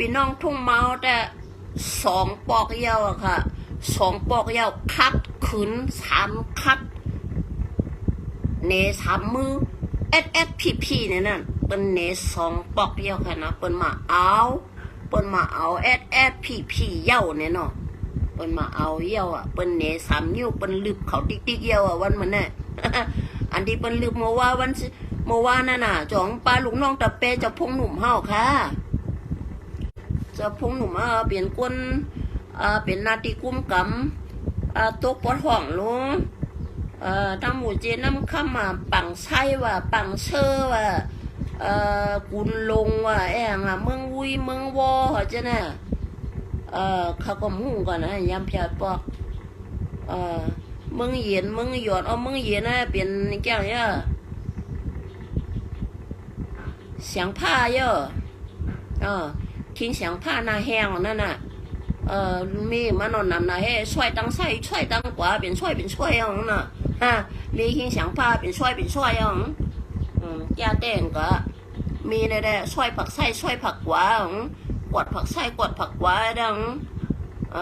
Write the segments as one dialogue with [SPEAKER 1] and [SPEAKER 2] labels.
[SPEAKER 1] พี่น้องทุ่งเมาแต่2 ปอกเยาวอะค่ะ2 ปอกเยาวคัดขืน3 คัดเน3 มือพีเนี่ยนั่นเป็นเน2 ปอกเยาวค่ะนะเป็นมาเอาพีเยาวเนี่ยเนาะเป็นมาเอาเยาวอ่ะเป็นเน3 นิ้วเป็นลืบเขาติ๊กเยาวอ่ะวันมันเนี่ย อันที่เป็นลืบเมื่อว่านั่นน่ะจองปลาลูกน้องตะเปจะพงหนุ่มเฮาค่ะจะพงหนุ่มเปลี่ยนก้นเป็นนาทีกุ้มกำตกปอดห่องลุงทั้งหมู่เจน้ำข้ามมาปังไส้ว่าปังเชอว่ากุนลงว่าแองเมืองวุยเมืองวอเหรอเจ้าน่ะเขาก็มุ่งก่อนนะยามเพียปอกเมืองเย็นเมืองหยอดเมืองเย็นนะเป็นแก้วเนี่ยเสียงผ้าเยอะทิ้งเสียงผ้าหน้าแห้งนั่นน่ะมีมันนอนนำหน้าแห้งช่วยตั้งไส้ช่วยตั้งกว่าเป็นช่วยอย่างนั้นน่ะมีทิ้งเสียงผ้าเป็นช่วยอย่างยาแต่งก็มีในแดช่วยผักไส้ช่วยผักกว่ากวดผักไส้กวดผักกว่าดัง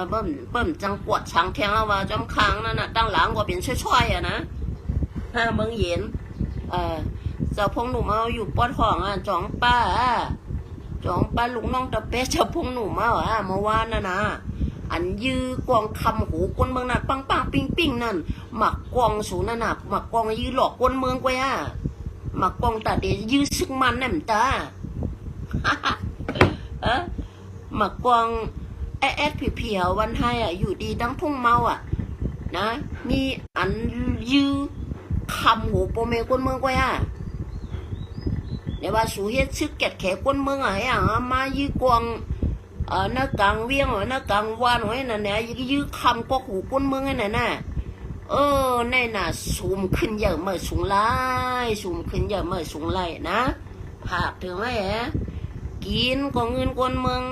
[SPEAKER 1] เบิ่มจังกวดช้างแทงแล้วว่าจอมค้างนั่นน่ะตั้งหลังก็เป็นช่วยอ่ะนะเมืองเย็นเจ้าพงหนุ่มเอาอยู่ปอดห้องจองป้าลุงน้องตะเป๊ะเจ้าพงหนุ่มเอาเมื่อวานน่ะนะอันยื้อกวางคำหูก้นเมืองนั่นปังปิ้งนั่นหมักกวางสูนั่นน่ะหมักกวางยื้อหลอกก้นเมืองกว่าหมักกวางตาเดียยื้อซึกมันนั่นตาหมักกวางผีวันให้อยู่ดีตั้งทุ่งเมานะมีอันยื้อคำหูโปเมก้นเมืองกว่าเดี๋ยวว่าสูเฮ็ดซึกแกะแขก้นเมืองมายื้อกวางหน้ากลางเวียงหน้ากลางวานไว้นั่นเนี่ยยื้อคำก็หูก้นเมืองนั่นน่ะในน่ะสูมขึ้นเยอะเมื่อสูงไล่สูมขึ้นเยอะเมื่อสูงไล่นะหากถึงไว้กินก็เงินก้นเมือง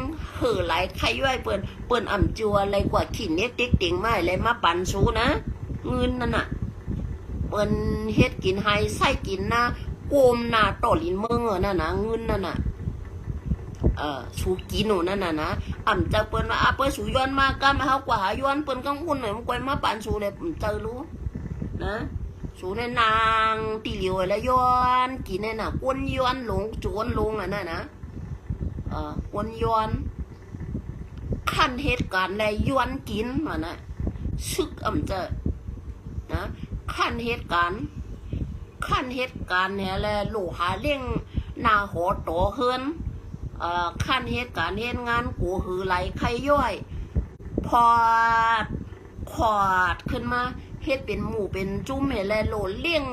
[SPEAKER 1] ไหลไข่ย่อยเปิ่นอ่ำจัวอะไรกว่าขี้เน็ตติ๊กติ่งไม้อะไรมาปั่นสูนะเงินนั่นน่ะเปิ่นเฮ็ดกินไฮไส้กินนะโกมนาต่อลินเมืองนั่นน่ะเงินนั่นน่ะสูกินหนูนั่นน่ะนะอ่ำจะเปิ่นว่าเปิ่นสูย้อนมากันมาเฮากว่าหาย้อนเปิ่นกังอุ่นหน่อยมันกวยมาปั่นสูเลยผมเจอรู้นะสูในนางตีเหลียวแล้วย้อนกินในน่ะก้นย้อนหลงจวนลงน่ะนะก้นย้อนขั้นเหตุการณ์ในย้อนกินมานะซึกอ่ำจะนะขั้นเหตุการณ์เนี่ยแหละโลหะเลี้ยงนาหอต่อเฮินขั้นเหตุการณ์เหตุงานกูหือไหลไข่ย่อยพอขอดขึ้นมาเฮ็ดเป็นหมู่เป็นจุ้มเนี่ยแหละโหลเลี้ยง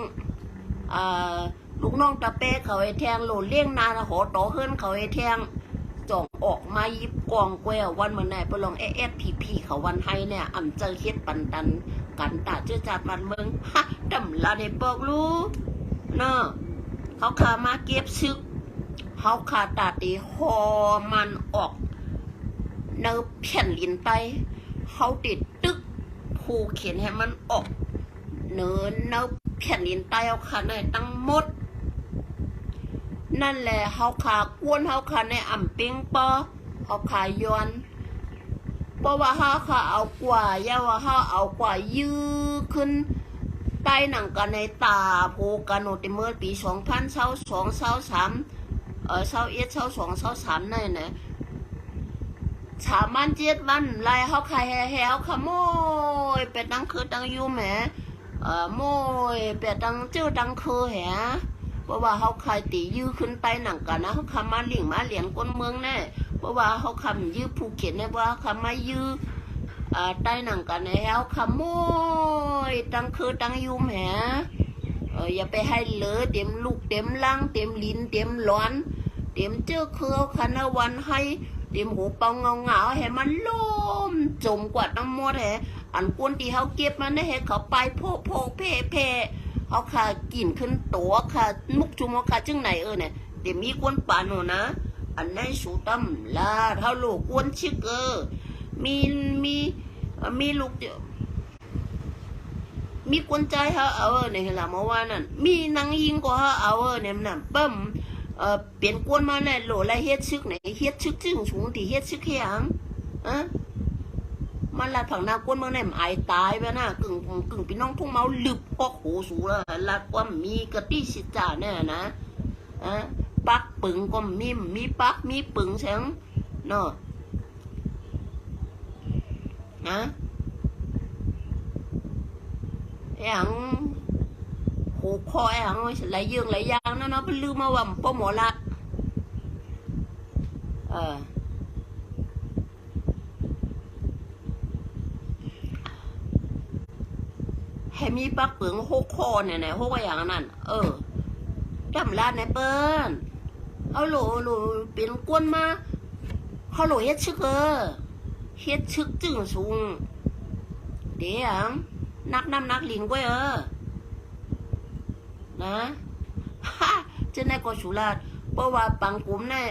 [SPEAKER 1] ลูกน้องตะเป้เขาไอ้แทงโหลเลี้ยงนาหอต่อเฮินเขาไอ้แทงจ่องออกมายิบกองแกววันเหมือนไหนไปลองพีเขาวันให้เนี่ยอ่ำเจอเฮ็ดปันตันกันตาเจ้าจัดมันเมืองฮะดำลาได้บอกรู้เนาะเขาขามาเก็บซึกเขาขาตาตีหอมันออกเนื้อแผ่นลินไปเขาติดตึกผูเขียนให้มันออกเนื้อแผ่นลินไปเอาขาในตั้งหมดนั่นแหละเขาขากวนเขาขาในอ่ำปิงปอเขาขาย้อนเพราะว่าเขาขาเอากว่าย่าว่าเขาเอากว่ายื้อขึ้นใต้หนังกันในตาโพกันโนติเมื่อปี2022-2321-22-23นั่นนะ3 วัน 7 วันไล่เขาขายแห่เขาขโมยเป็ดดังคือดังยูแหมโมยเป็ดดังเจ้าดังคือแหเพราะว่าเขาขายตียื้อขึ้นไปหนังกันนะเขาคำมาเหรียญก้นเมืองแน่เพราะว่าเขาคำยื้อภูเก็ตเนี่ยว่าคำมายื้อใต้หนังกันในเขาขโมยดังคือดังยูแหมอย่าไปให้เหลือเต็มลูกเต็มล่างเต็มลิ้นเต็มร้อนเต็มเจ้าคือคันวันให้เต็มหูเปาเงาให้มันล่มจมกว่าทั้งหมดอันกวนที่เขาเก็บมันได้ให้เขาไปโพเพ่เขาขากินขึ้นตัวขามุกจุมขาจึงไหนเนี่ยเดี๋ยวมีกวนป่านหนูนะอันนั้นสูตั้มลาเท่าลูกกวนชิกมีลูกเดียวมีกวนใจเขาเนี่ยละเมื่อวานนั่นมีนางยิงก็เขาเนี่ยนั่นเปิ้ม เปลี่ยนกวนมาเนี่ยโหลไรเฮ็ดซึกไหนเฮ็ดซึกจึงสูงที่เฮ็ดซึกแค่ยังมันลัดผังนากวนเมืองเนี่ยอายตายไปนะกึ่งพี่น้องทุ่งเมาลึบปอกหูสูละลัดว่ามีกระตี้สิจ่าเนี่ยนะปักปึงก็มีปักมีปึงเสียงเนาะอย่างหูคออย่างหลายยื่งหลายอย่างนะเนาะเป็นลืมมาว่าป้อหมอลัดให้มีปักเปลืองหกคอเนี่ยหกอย่างนั้นจำลาดในเปิ้นเอาโหลเป็นกวนมาเขาโหลเฮ็ดชึกเฮ็ดชึกจึงสูงเดี๋ยวนักน้ำนักลิงก็นะจะในก็สุราเพราะว่าปังกลุ่มเนี่ย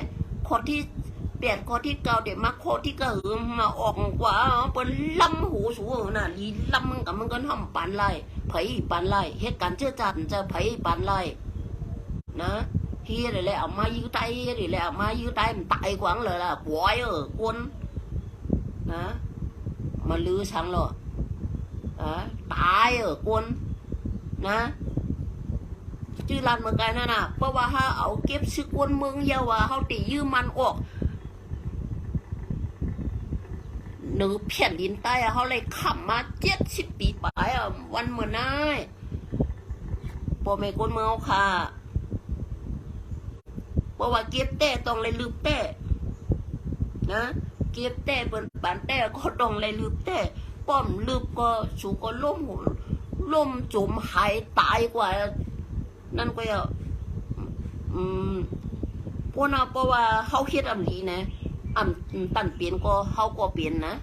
[SPEAKER 1] ข้อที่8ข้อที่9เดี๋ยวมาข้อที่9มาออกกว่าเป็นลำหูสูงน่ะลีลำมึงกับมึงก็ทำปานไล่ไผ่ปานไล่เหตุการณ์เชื่อจันจะไผ่ปานไล่นะเฮียเลยแหละเอามายื้อไตเลยแหละเอามายื้อไตมันตายกว่างเลยล่ะปวยกวนนะมาลือช่างหรอตายกวนนะชื่อร้านเมืองไกลนั่นน่ะเพราะว่าถ้าเอาเก็บซึกวนเมืองเยาว่าเขาตียืมมันออกหนือเพี้ยนดินใต้เขาเลยขับมา70 ปีไปวันเมื่อน้ายปอไม่กวนเมืองค่ะเพราะว่าเก็บแต่ต้องเลยลืมแต่นะเก็บแต่บนบ้านแต่ก็ต้องเลยลืมแต่ป้อมลืมก็สูก็ล่มจมหายตายกว่านั่นก็พวกน่ะเพราะว่าเขาคิดอำลีนะตันเปลี่ยนก็เขาก็เปลี่ยนนะ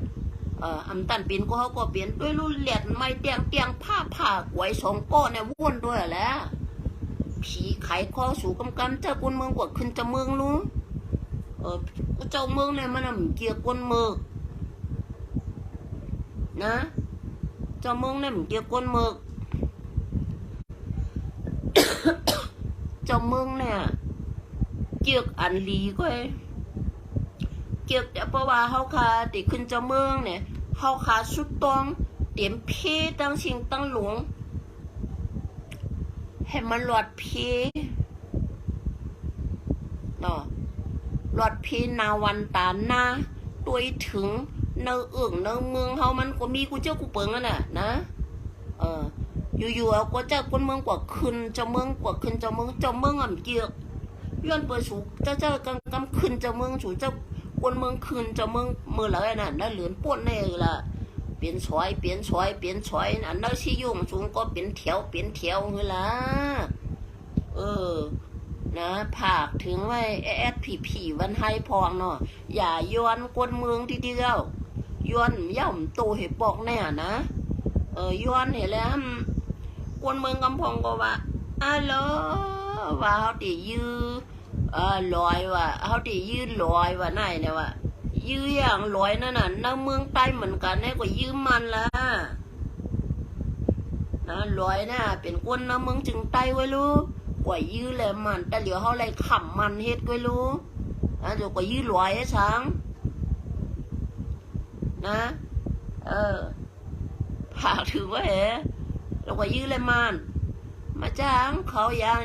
[SPEAKER 1] ตันเปลี่ยนก็เขาก็เปลี่ยนด้วยรุ่นเหลียดไม่เตียงผ้ากวย2ก้อนเนี่ยว่นด้วยแหละผีไขคอสู่กำเจ้าคนเมืองกว่าขึ้นจะเมืองรู้เจ้าเมืองเนี่ยมันเกี่ยวคนเมืองนะเจ้าเมืองเนี่ยเกี่ยวคนเมืองเจ้าเมืองเนี่ยเกี่ยวอันลีก็เกี่ยวแต่เพราะว่าเขาคาติขึ้นเจ้าเมืองเนี่ยเขาคาสุดตองเตรียมเพตั้งชิงตั้งหลวงให้มันหลอดเพเนาะหลอดเพนาวันตาหน้าตัวถึงเนื้อเมืองเขามันก็มีกูเจ้ากูเปิงน่ะนะอยู่ๆก็เจ้าคนเมืองกว่าขึ้นเจ้าเมืองกว่าขึ้นเจ้าเมืองเกี่ยวย้อนเปิดสูเจ้ากำขึ้นเจ้าเมืองสูเจ้าคนเมืองขึ้นเจ้าเมืองเมื่อไรน่ะนั่นเหลือนป้วนแน่ละเปลี่ยนซอยอันนั้นชิยงสูงก็เป็นแถวเฮล่ะนะผากถึงไว้ผีวันให้พองเนาะอย่าย้อนคนเมืองทีเดียวย้อนย่ำโตให้ปอกแน่นะย้อนเห็นแล้วคนเมืองกำพองก็ว่าว่าเขาตียื้อลอยว่าเขาตียื้อลอยว่าไหนเนี่ยว่ายื้ออย่างลอยนั่นน่ะน้าเมืองใต้เหมือนกันเนี่ยก็ยื้อมันละนะลอยน่ะเป็นคนน้าเมืองจึงใต้ไว้รู้กว่ายื้อเลยมันแต่เหลียวเขาเลยขำมันเฮ็ดไว้รู้เดี๋ยวก็ยื้อลอยไอ้ช้างนะผากถือว่าเราก็ยื้อเลยมันมาจ้างเขาอย่าง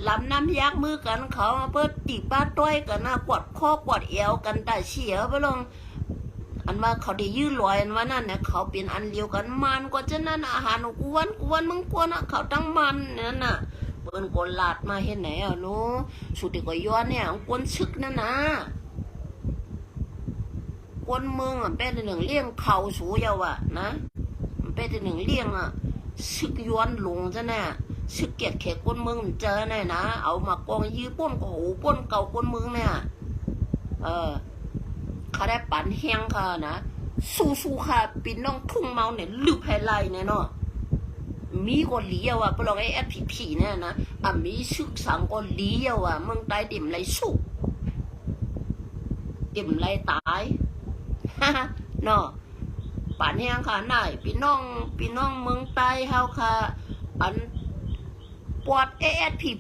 [SPEAKER 1] ลำน้ำยักมือกันเขาเปิดตีป้าต้อยกันนะกวดข้อกวดเอวกันแต่เฉียไปลงอันว่าเขาได้ยื้อลอยอันว่านั่นเนี่ยเขาเป็นอันเดียวกันมันก็จะนั่นอาหารกวนมึงกวนเขาตั้งมันนั่นน่ะเปิ้นกวนลาดมาเห็นไหนนู้สุดที่ก็ย้อนเนี่ยกวนชึกนั่นนะกวนเมืองเป็นหนึ่งเลี้ยงเขาสูเยาวะนะเป็นหนึ่งเลี้ยงชึกย้อนลงซะแน่ชึกเกียดแขกกวนเมืองเจอแน่นะเอามากองยื้อป้นก็หูป้นเก่ากวนเมืองเนี่ยเขาได้ปั่นแห้งค่ะนะสู้ค่ะปีน้องทุ่งเมาเนี่ยลืบไฮไลท์เนี่ยเนาะมีก็เลี้ยวอ่ะปลองไอ้ผีเนี่ยนะมีชึกสังก็เลี้ยวอ่ะเมืองใต้เดี่มไรสู้เดี่มไรตายเนาะป่านแห้งค่ะไหนพี่น้องเมืองใต้เฮาค่ะอันปวด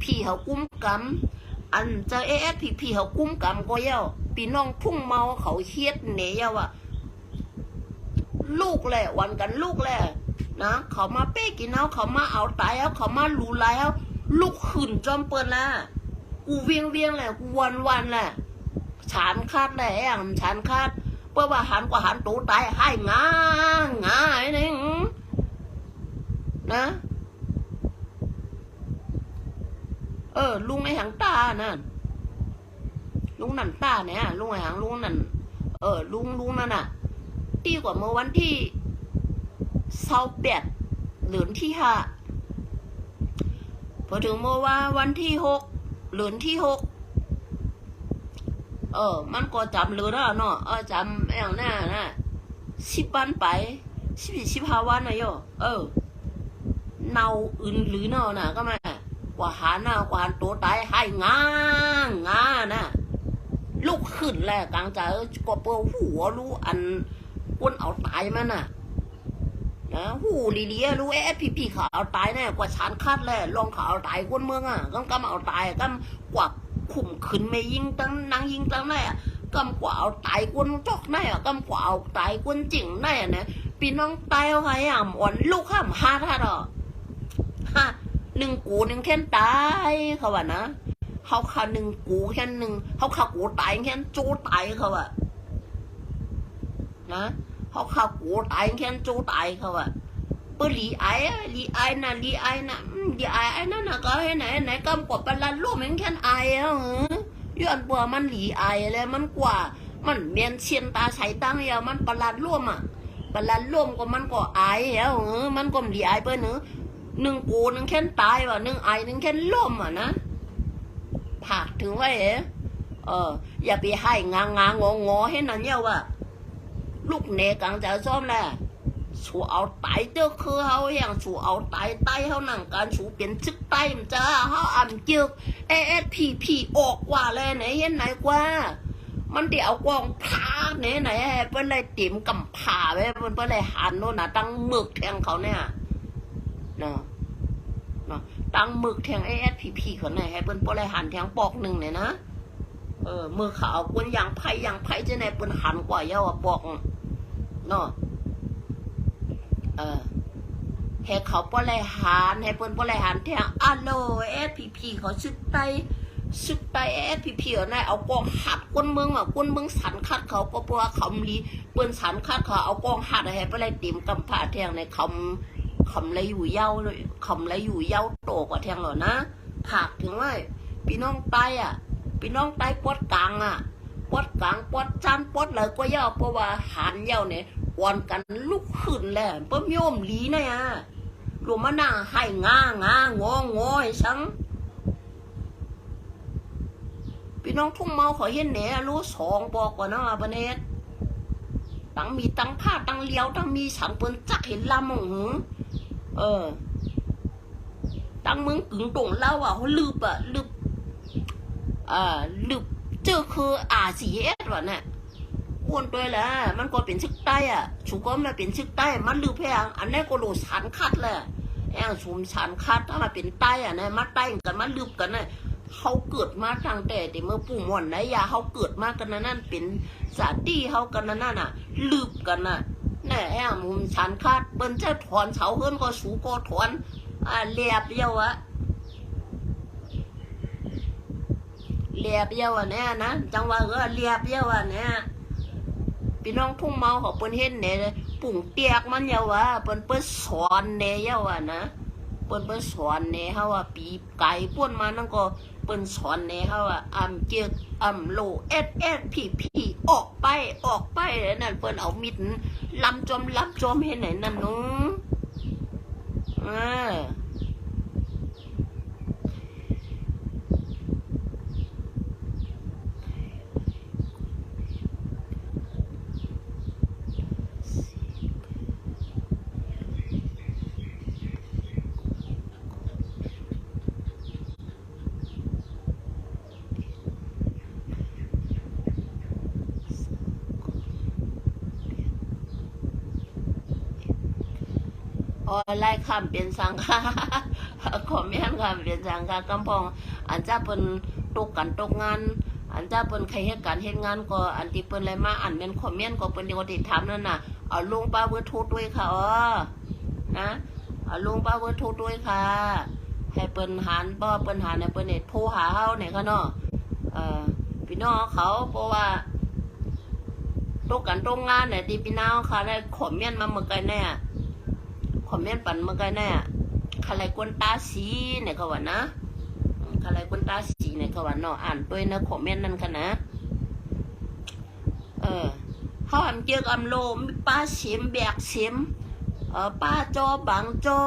[SPEAKER 1] ผีเขากุ้มกำ อันเจอASPPเขากุ้มกำก็เย้าพี่น้องทุ่งเมาเขาเฮ็ดเนี่ยเย้าอ่ะลูกแหละวันกันลูกแหละนะเขามาเป้กินเอาเขามาเอาตายเอาเขามาหลูไล่เอาลูกขึ้นจอมเปิดละกูเวียงแหละกูวันแหละฉานคาดแหละอย่างฉานคาดเพื่อว่าหันกว่าหันตูตายให้งาไอ้นี่นะลุงไอ้หางตานั่นลุงนั่นตาเนี่ยลุงไอ้หางลุงนั่นลุงนั่นน่ะตีกว่าเมื่อวันที่28เดือนที่5พอถึงเมื่อว่าวันที่6เดือนที่6มันก็จำเลยนะเนาะจำอย่างนั้นนะ10 วันไป15 วันนะโยเนาอื่นหรือเนาะนะก็มากว่าหาหน้ากว่าหันตัวตายให้งานะลูกขึ้นแหละกลางใจก็เปิดหัวรู้อันก้นเอาตายมันน่ะนะหูลีรู้ASPPเขาเอาตายแน่กว่าฉันคาดแหละลองเขาเอาตายก้นเมืองอ่ะก็เอาตายก็กว่าขุ่มขึ้นไม่ยิงตั้งนางยิงตั้งแน่ก็กว่าเอาตายก้นจอกแน่ก็กว่าเอาตายก้นจริงแน่เนี่ยพี่น้องตายเอาไงอ่ะอ่อนลูกข้าม5 ท่าดอก1 กู 1แค่ตายเขาว่านะเขาขา1 กูแค่1เขาขากูตายแค่โจตายเขาว่านะเขาขากูตายแค่โจตายเขาว่าเปิดลีไอน่ะลีไอนั่นน่ะก็ให้ไหนก็กดเป็นล้านรูปแค่ไอย้อนปัวมันลีไอเลยมันกว่ามันเมียนเชียนตาใช้ตั้งยาวมันประหลาดร่วมอ่ะประหลาดร่วมก็มันก็ไอมันก็ลีไอเปิ้ล1 กู 1แค่ตายว่ะ1 ไอ 1แค่ล่มอ่ะนะผักถึงว่าอย่าไปให้งอให้นั่นเนี่ยว่าลูกเนกังจะซ้อมแหละชูเอาตายเจ้าคือเขาอย่างชูเอาตายไตเขาหนังการชูเปลี่ยนชึกไตมันจะเขาอ่ำจึกASPPออกว่าเลยไหนเห็นไหนกว่ามันเดี๋ยวกองพาไหนเป็นอะไรติ๋มกำผ่าไปเป็นอะไรหันโน่นน่ะตั้งหมึกแทงเขาเนี่ยเนาะตั้งหมึกแทงASPPเขาไหนให้เป็นอะไรหันแทงปอกหนึ่งเนี่ยนะมือขาวคนอย่างไผ่จะไหนเป็นหันกว่าเยาว์ปอกเนาะให้เขาปอะไรหันให้เป็นอะไรหันแทงASPPเขาชึกไตASPPเขาไหนเอากองหัดคนเมืองสันคัดเขาก็เพราะว่าเขาลีเปิ้นสันคัดเขาเอากองหัดให้เป็นอะไรติ๋มกำผ่าแทงในคำไรอยู่เย้าเลยคำไรอยู่เย้าโตกว่าแทงหรอนะผักถึงว่าพี่น้องไตพี่น้องไตปวดกลางปวดกลางปวดจานปวดเลยก็เย้าเพราะว่าหันเย้าเนี่ยวันกันลุกขึ้นแหละเพิ่มโยมลีนะรวมมาหน้าให้งอยชังพี่น้องทุ่งเมาขอเห็นเนี่ยรู้2บอกก่อนนะประเนศตั้งมีตั้งผ้าตั้งเลี้ยวตั้งมีฉันเปิ้นจักเห็นลำตั้งมึงกึ่งตรงเล่าเขาลืบเจอคือRCS วะเนี่ยอ้วนตัวแหละมันก็เป็นชึกใต้ชูก็มาเป็นชึกใต้มันลืบแพงอันนี้ก็โดนฉันคัดแหละชุมฉันคัดถ้ามาเป็นใต้เนี่ยมาใต้กันมาลืบกันเนี่ยเขาเกิดมาทางแต่เมื่อปู่หม่อนนะยาเขาเกิดมากันนั่นเป็นสาดีเขากันนั่นลืบกันแน่มุมฉันคาดเปิ้นจะถอนเฉาเฮิรนก็สูก็ถอนเลียบเยาเนี่ยนะจังว่าเลียบเยาเนี่ยพี่น้องทุ่งเมาเขาเปิ้นเห็นเนี่ยปุ่งเตียกมันเยาเปิ้นสอนเนี่ยเยานะเปิ้นสอนเนี่ยเขาปีไก่ป้วนมานั่นก็เปิ้นสอนเนี่ยเขาเจือกโลASPPออกไปนั่นเปิ้นเอามิดลำจอมเห็นไหนนั่นนู้ อ๋อไล่คำเป็นสังฆาคอมเมนต์คำเป็นสังฆากำพองอันจะเป็นตกกันตกงานอันจะเป็นใครเหตุการณ์เหตุงานก็อันที่เป็นอะไรมาอันเป็นคอมเมนต์ก็เป็นเดียวติดถามนั่นน่ะเอาลุงป้าเวอร์ทูดด้วยค่ะนะเอาลุงป้าเวอร์ทูดด้วยค่ะให้เปิ้นหานบ่เปิ้นหานเนี่ยเปิ้นเนี่ยโทรหาเฮาเนี่ยค่ะเนาะพี่น้องเขาเพราะว่าตกกันตรงงานเนี่ยที่พี่น้องเขาได้คอมเมนต์มาเมื่อไงแน่คอมเมนต์ปั่นเมื่อไงแน่ใครกวนตาสีเนี่ยเขาว่านะใครกวนตาสีเนี่ยเขาว่าเนาะอ่านด้วยนะคอมเมนต์นั่นค่ะนะเขาทำเกี่ยวกับโลมีป้าเสียมแบกเสียมป้าจอบางจอ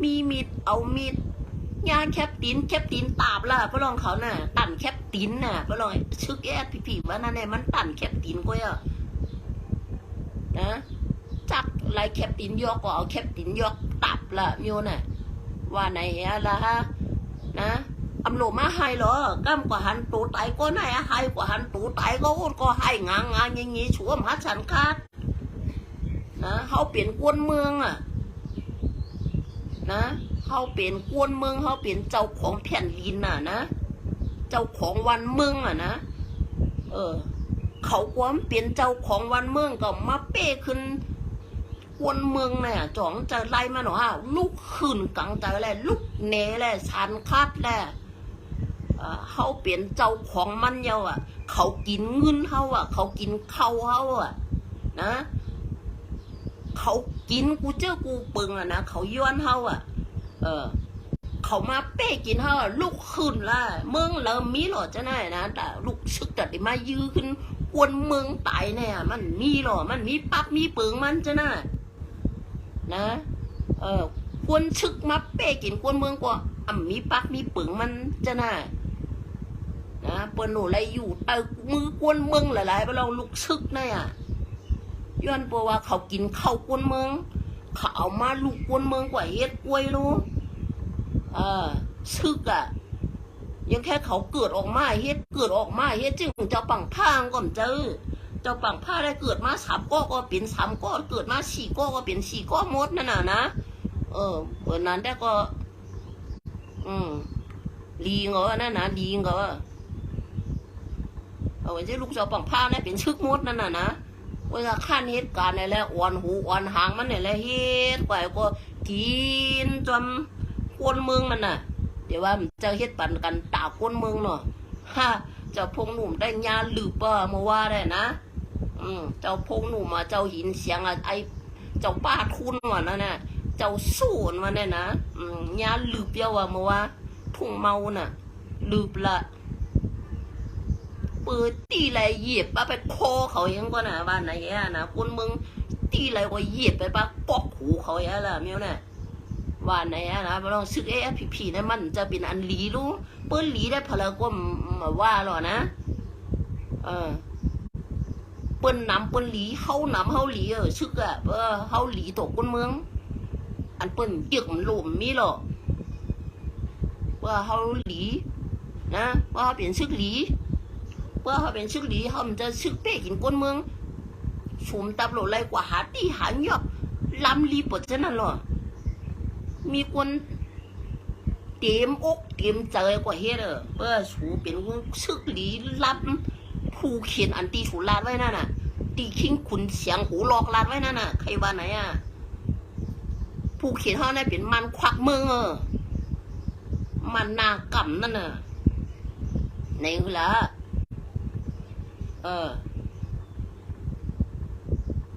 [SPEAKER 1] มีมีดเอามีดยาแคปตินตาบล่ะพระรองเขาน่ะตันแคปตินน่ะพระรองชึกแอดพี่ว่านั่นแหละมันตันแคปตินก็อ่ะนะจับลายแคปตินยกก็เอาแคปตินยกตับล่ะมิวน่ะว่าไหนอะไรฮะนะอำโลมาให้เหรอกำกว่าหันตูไตก็ไหนให้กว่าหันตูไตก็โอนก็ให้งางอย่างงี้ชัวมหัดฉันคาดนะเขาเปลี่ยนกวนเมืองอ่ะนะเขาเปลี่ยนกวนเมืองเขาเปลี่ยนเจ้าของแผ่นดินน่ะนะเจ้าของวันเมืองอ่ะนะเขาความเปลี่ยนเจ้าของวันเมืองก็มาเป้ขึ้นกวนเมืองเนี่ยจ่องจะไล่มาหนอฮะลูกขืนกังใจแหละลูกเนแหละชันคาดแหละเขาเปลี่ยนเจ้าของมันเยาอ่ะเขากินเงินเขาอ่ะเขากินข้าวเขาอ่ะนะเขากินกูเจ้ากูปึงอ่ะนะเขาย้อนเขาอ่ะเขามาเป้กินเขาอ่ะลูกขึ้นละเมืองเริ่มมีหรอจะไหนนะแต่ลูกชึกแต่ได้มายื้อขึ้นกวนเมืองตายเนี่ยมันมีหรอมันมีปั๊บมีปึงมันจะไหนนะกวนชึกมาเป้กินกวนเมืองกว่ามีปั๊บมีปึงมันจะไหนนะเปิ้นหนูอะไรอยู่มือกวนเมืองหลายๆไปลองลูกชึกเนี่ยย้อนเพราะว่าเขากินข้าวกวนเมืองเขาเอามาลูกกวนเมืองกว่าเฮ็ดกล้วยรู้ชึกอ่ะยังแค่เขาเกิดออกมาเฮ็ดจึงเจ้าปังพางก่อนเจ้าปังผ้าได้เกิดมา3ก้อก็เป็น3ก้อเกิดมา4ก้อก็เป็น4ก้อหมดนั่นน่ะนะเปิดนั้นได้ก็ลีงเหรอนั่นนะลีงเหรอเอาไว้ที่ลูกเจ้าปังผ้าเนี่ยเป็นชึกหมดนั่นน่ะนะเวลาขั้นเหตุการณ์นี่แหละอ่อนหูอ่อนหางมันนี่แหละเฮ็ดไปก็กินจนคนเมืองมันน่ะเดี๋ยวว่าจะเฮ็ดปั่นกันตาคนเมืองเนาะเจ้าพงหนุ่มได้ยาหรือเปล่ามาว่าได้นะเจ้าพงหนุ่มมาเจ้าหินเสียงไอเจ้าป้าทุนว่านั่นน่ะเจ้าสู้มาเนี่ยนะยาหรือเปล่าว่ามาว่าทุ่งเมาน่ะลืบละเปิดตีไรเหยียบไปคอเขายังก็นะบ้านไหนนะคนเมืองตีไรก็เหยียบไปปะปอกหูเขาอย่างละเมียวเนี่ยบ้านไหนนะลองซึกผีเนี่ยมันจะเป็นอันหลีรู้เปิ้ลหลีได้พลังก็มาว่าหรอนะเปิ้ลน้ำเปิ้ลหลีเขาน้ำเขาหลีซึกเขาหลีตกคนเมืองอันเปิ้ลเกี่ยมันหลุมมีหรอว่าเขาหลีนะว่าเขาเป็นซึกหลีว่าเขาเป็นชึกหลีเขามันจะชึกเป้กินก้นเมืองชุมตับโหลไรกว่าหาตีหาหยอกลำลีปดจะนั่นหรอมีคนเต็มอกเต็มใจกว่าเฮ็ดชูเป็นชึกหลีลำผู้เขียนอันตีถูลาดไว้นั่นน่ะตีคิงขุนเสียงหูหลอกลาดไว้นั่นน่ะใครว่าไหนผู้เขียนเขาเนี่ยเป็นมันควักเมืองมันนากำนั่นน่ะในเวลา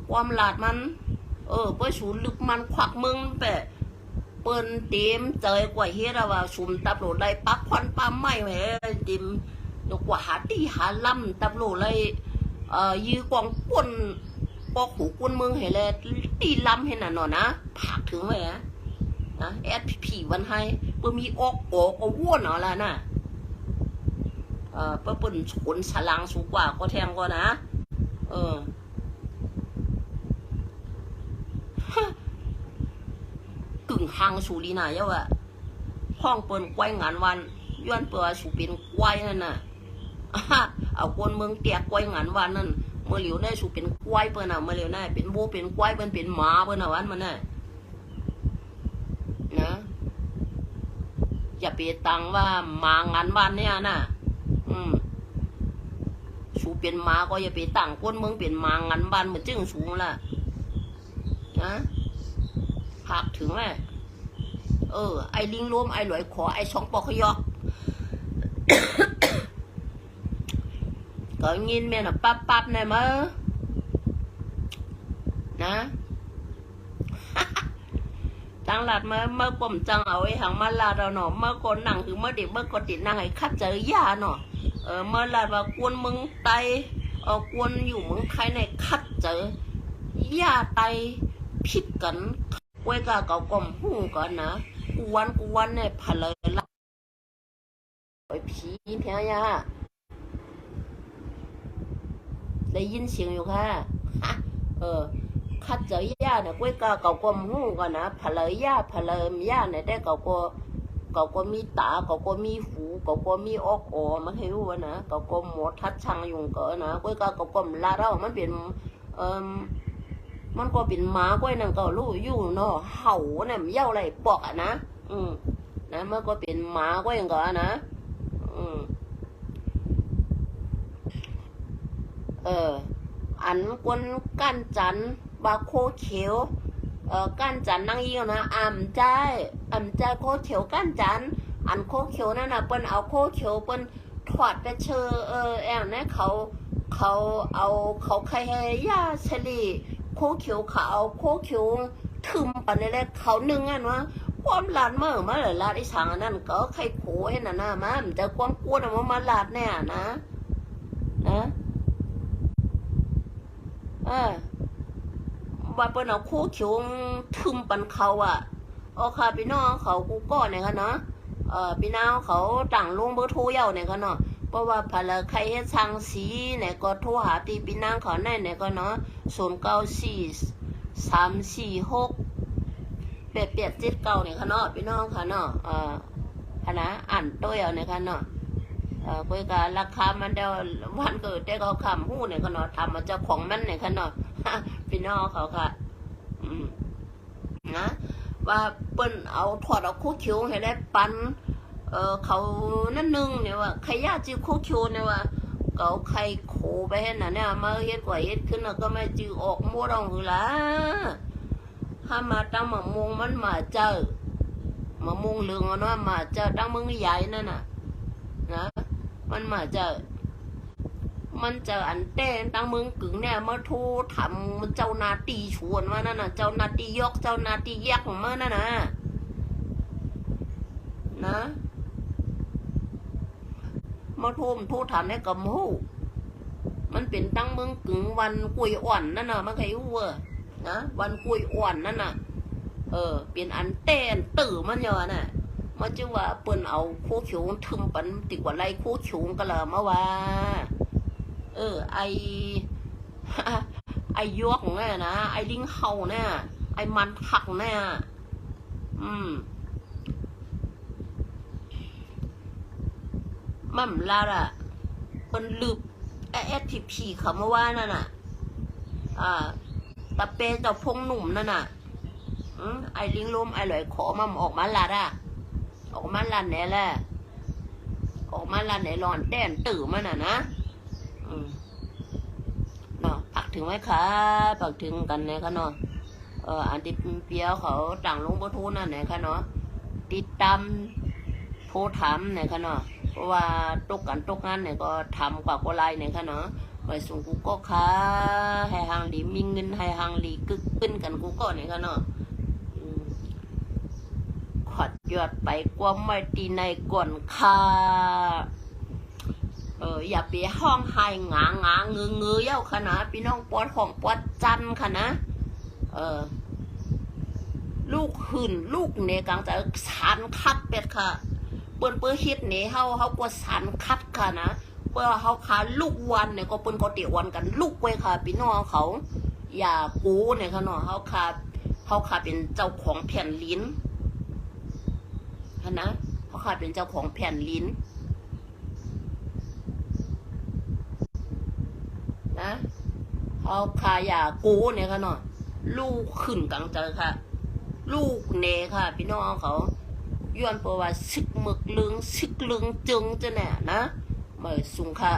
[SPEAKER 1] ความหลาดมันเพื่อสูลึกมันควักมึงแต่เปิ้นเต็มเจยกว่าเฮ็ดว่าชุมตับโหลได้ปักควันปั๊มไม่แหมเต็มยกว่าหาตีหาลำตับโหลเลยยื้อกองป่นปอกหูกวนเมืองเห็นเลยตีลำเห็นน่ะเนาะนะผักถึงแหมนะแอดผีวันให้เพื่อมีอกว้วนอะไรน่ะเปิ้นชนฉลังสูงกว่าก็แทงก็นะกึ่งหางสูลีน่ะเยาว่ะห้องเปิ้นกวยงานวันย้อนเปิดสูเป็นกวยนั่นน่ะเอาคนเมืองเตียกกวยงานวันนั่นเมื่อเหลียวได้สูเป็นกวยเปิ้นเมื่อเหลียวได้เป็นโบเป็นกวยเปิ้นเป็นหมาเปิ้นวันมันน่ะ นะอย่าไปตังว่ามางานบ้านเนี่ยนะสูเป็นมาก็อย่าไปตังก้นมึงเป็นมางานบ้านเหมือนจึงสูงล่ะนะหักถึงแม่ไอ้ลิงรวมไอ้หลอยขอไอ้ช่องปอกขยอกก็ยินแม่น่ะปั๊บเนี่ยมั้งนะจังหลัดเมื่อผมจังเอาไอ้หางมาลาเราเนาะเมื่อคนนั่งคือเมื่อเด็กเมื่อกติดนั่งไอ้คัดเจอยาเนาะเมื่อลาดว่ากวนมึงไตกวนอยู่มึงใครในคัดเจอยาไตพิดกันไว้กะเก่ากลมหูกันนะกูวันเนี่ยพะเลยละไอ้ผีเพี้ยยาได้ยินเสียงอยู่ค่ะคัดเจอย่าเนี่ยกล้วยกาเก่ากลมหูกันนะพะเลยย่าเนี่ยได้เก่าก็มีตาเก่าก็มีหูเก่าก็มีออกมันให้รู้นะเก่าก็หมดทัดช่างยุงเก๋นะกล้วยกาเก่ากลมลาเรามันเป็นมันก็เป็นหมากล้วยนั่งเก่าลู่อยู่เนาะเห่าเนี่ยมันเย้าอะไรปอกนะนะมันก็เป็นหมากล้วยอย่างเก๋นะอันกวนก้านจันบาโคเขียวก้านจันนั่งยิ่งนะอ่ำใจโคเขียวก้านจันอันโคเขียวนั่นน่ะเปิ้นเอาโคเขียวเปิ้นถอดไปเชอแองนะเขาเอาเขาใครให้ยาเฉลี่โคเขียวเขาเอาโคเขียวทึมปันนี่แหละเขานึ่งอันวะความลาดเมื่อมาเลยลาดไอ้ช่างอันนั้นก็ใครโขให้น่ะนะมันแต่ความกวนมาลาดแน่นะว่าเปิ้นเอาคู่เขียวทึมปันเขาค่ะพี่น้องเขากูก้อนเนี่ยค่ะเนาะพี่น้องเขาต่างลงเบอร์โทรเย้าเนี่ยค่ะเนาะเพราะว่าพะละใครเฮ็ดช่างสีเนี่ยก็โทรหาตีพี่น้องเขาได้เนี่ยก็เนาะ0943468879เนี่ยค่ะเนาะพี่น้องค่ะเนาะค่ะนะอ่านตัวเอาเนี่ยค่ะเนาะคุยกันราคามันเดียววันเกิดได้เขาคำหู้เนี่ยค่ะเนาะทำมาเจ้าของมันเนี่ยค่ะเนาะพี่น้องเขาค่ะนะว่าเปิ้นเอาถอดเอาคู่คิวให้ได้ปันเขานั่นนึงเนี่ยว่าใครยากจื้อคู่คิวเนี่ยว่าเขาใครโขไปให้น่ะเนี่ยมาเฮ็ดกว่าเฮ็ดขึ้นแล้วก็ไม่จื้อออกมั่วดองหือละถ้ามาตั้งมะม่วงมันมาเจอมะม่วงเหลืองเนาะมาเจอตั้งมึงใหญ่นั่นน่ะนะมันมาเจอมันจะอันเต้นตั้งมึงกึ่งเนี่ยมาโทรทำมันเจ้านาตีชวนมานั่นน่ะเจ้านาตียกเจ้านาตีแยกของมันนั่นน่ะนะมาโทรทำให้กับมูมันเป็นตั้งมึงกึ่งวันกุยอ่อนนั่นน่ะมันใครรู้นะวันกุยอ่อนนั่นน่ะเป็นอันเต้นตื่นมันเยอะน่ะมันจึงว่าเปิ้นเอาโคเขียวทึมปันติกว่าไรโคเขียวกันละมาว่าไอ้ยวกเนี่ยนะไอ้ลิงเห่าเนี่ยไอ้มันผักเนี่ยมั่มลาล่ะคนลืบSTP เขามาว่านั่นน่ะตะเปเจ้าพงหนุ่มนั่นน่ะไอ้ลิงลมไอ้หลอยขอมั่มออกมาลาด่ะออกมาลาไหนแหละออกมาลาไหนร้อนแต้นตื่นมันน่ะนะเนาะผักถึงไหมคะผักถึงกันเนี่ยค่ะเนาะอันที่เปียวเขาต่างลงบทูนั่นเนี่ยค่ะเนาะติดตามโทรถามเนี่ยค่ะเนาะเพราะว่าตกงานเนี่ยก็ทำกว่าก็ไล่เนี่ยค่ะเนาะไปส่งกูก็ค่ะให้หางหลีมีเงินให้หางหลีกึกขึ้นกันกูก็เนี่ยค่ะเนาะขอดยอดไปกว่าไม่ตีในก่อนค่ะอย่าไปห้องไห้งาเงยเย้าค่ะนะพี่น้องปอดของปอดจันค่ะนะลูกหื่นลูกเนี่ยกลางจะสารคัดเป็ดค่ะเปิ้นฮิตเนี่ยเขาก็สารคัดค่ะนะเพื่อเขาขาลูกวันเนี่ยก็เปิ้นก็เตียวันกันลูกไว้ค่ะพี่น้องเขาอย่าปูเนี่ยค่ะเนาะเขาขาเป็นเจ้าของแผ่นลิ้นค่ะนะเขาขาเป็นเจ้าของแผ่นลิ้นนะเขาขาอย่ากูเนี่ยค่ะเนาะลูกขึ้นกลางเจอค่ะ ลูกเนค่ะ พี่น้องเขาย้อนเพราะว่าซึกหมึกลึงซึกลึงจึงจะแน่นะเหมือนสุงค่ะ